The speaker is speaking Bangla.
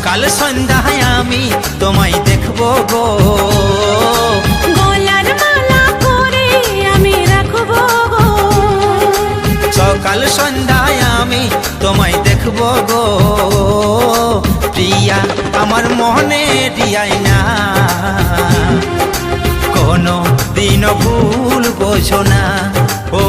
সকাল সন্ধ্যায় আমি তোমায় দেখবো গো, গলার মালা করে আমি রাখবো গো। সকাল সন্ধ্যায় আমি তোমায় দেখবো গো, প্রিয়া আমার মনে দিয়াই না, কোনো দিন ভুল বোঝো না ও